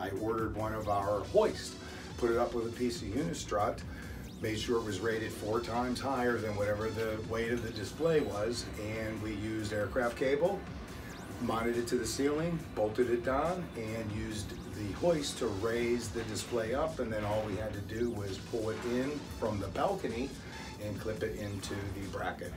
I ordered one of our hoists, put it up with a piece of unistrut, made sure it was rated 4 times higher than whatever the weight of the display was, and we used aircraft cable, mounted it to the ceiling, bolted it down, and used the hoist to raise the display up, and then all we had to do was pull it in from the balcony and clip it into the bracket.